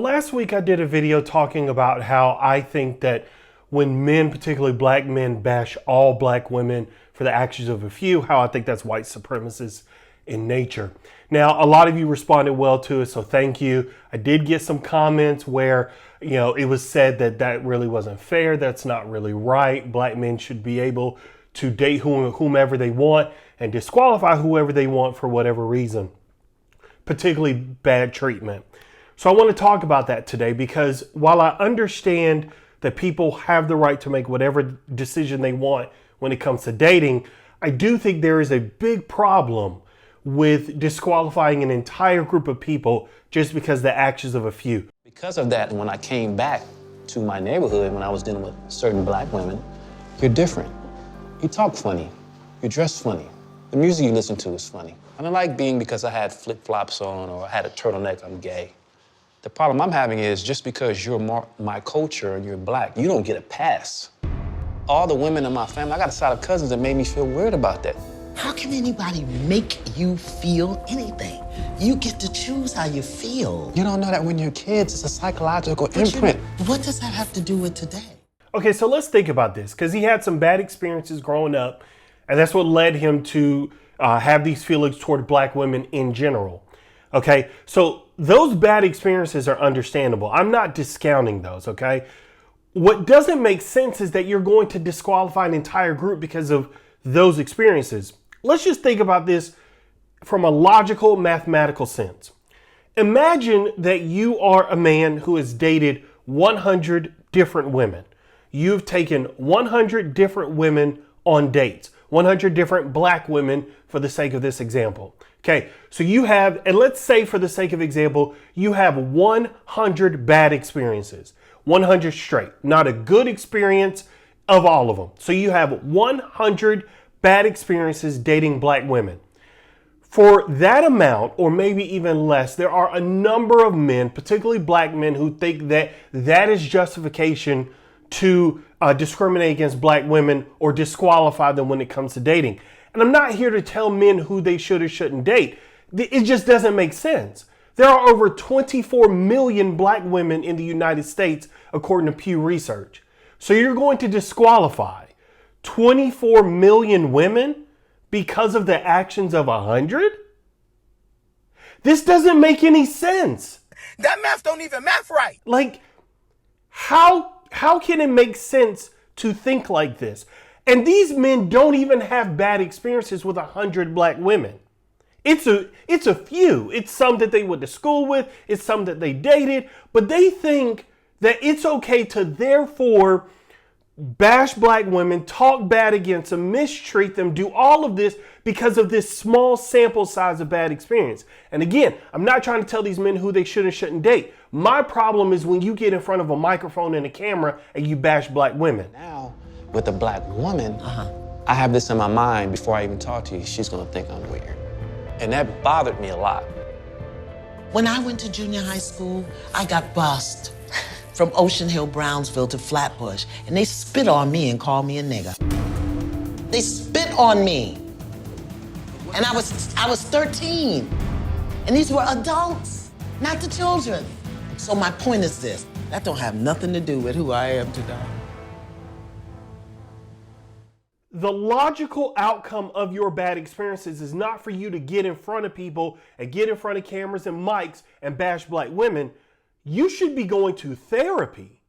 Last week I did a video talking about how I think that when men, particularly black men, bash all black women for the actions of a few, how I think that's white supremacist in nature. Now, a lot of you responded well to it, so thank you. I did get some comments where, it was said that that really wasn't fair. That's not really right. Black men should be able to date whomever they want and disqualify whoever they want for whatever reason, particularly bad treatment. So I want to talk about that today because while I understand that people have the right to make whatever decision they want when it comes to dating, I do think there is a big problem with disqualifying an entire group of people just because of the actions of a few. Because of that, when I came back to my neighborhood, when I was dealing with certain black women, you're different. You talk funny. You dress funny. The music you listen to is funny. I don't like being because I had flip-flops on or I had a turtleneck, I'm gay. The problem I'm having is just because you're my culture and you're black, you don't get a pass. All the women in my family, I got a side of cousins that made me feel weird about that. How can anybody make you feel anything? You get to choose how you feel. You don't know that when you're kids, it's a psychological imprint. What does that have to do with today? Okay, so let's think about this because he had some bad experiences growing up, and that's what led him to have these feelings toward black women in general. Okay, so those bad experiences are understandable. I'm not discounting those, okay? What doesn't make sense is that you're going to disqualify an entire group because of those experiences. Let's just think about this from a logical, mathematical sense. Imagine that you are a man who has dated 100 different women. You've taken 100 different women on dates, 100 different black women for the sake of this example. Okay, so you have, and let's say for the sake of example, you have 100 bad experiences, 100 straight, not a good experience of all of them. So you have 100 bad experiences dating black women. For that amount, or maybe even less, there are a number of men, particularly black men, who think that that is justification to discriminate against black women or disqualify them when it comes to dating. And I'm not here to tell men who they should or shouldn't date. It just doesn't make sense. There are over 24 million black women in the United States, according to Pew Research. So you're going to disqualify 24 million women because of the actions of 100? This doesn't make any sense. That math don't even math right. Like, how can it make sense to think like this? And these men don't even have bad experiences with 100 black women. It's a few. It's some that they went to school with. It's some that they dated. But they think that it's okay to therefore bash black women, talk bad against them, mistreat them, do all of this because of this small sample size of bad experience. And again, I'm not trying to tell these men who they should and shouldn't date. My problem is when you get in front of a microphone and a camera and you bash black women. Now, with a black woman, I have this in my mind before I even talk to you, she's gonna think I'm weird. And that bothered me a lot. When I went to junior high school, I got bussed from Ocean Hill, Brownsville to Flatbush, and they spit on me and called me a nigger. They spit on me. And I was 13. And these were adults, not the children. So my point is this, that don't have nothing to do with who I am today. The logical outcome of your bad experiences is not for you to get in front of people and get in front of cameras and mics and bash black women. You should be going to therapy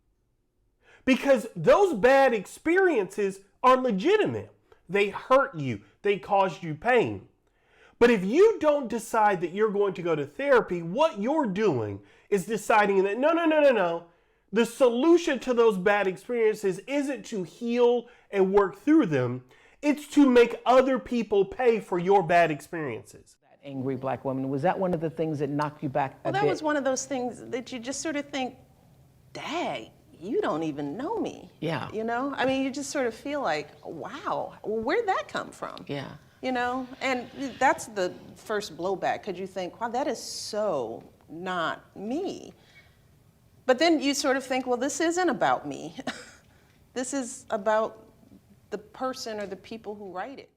because those bad experiences are legitimate. They hurt you. They caused you pain. But if you don't decide that you're going to go to therapy, what you're doing is deciding that no. The solution to those bad experiences isn't to heal and work through them. It's to make other people pay for your bad experiences. That angry black woman, was that one of the things that knocked you back a bit? Well, that was one of those things that you just sort of think, dang, you don't even know me. Yeah. You know? I mean, you just sort of feel like, wow, where'd that come from? Yeah. You know? And that's the first blowback, because you think, wow, that is so not me. But then you sort of think, well, this isn't about me. This is about the person or the people who write it.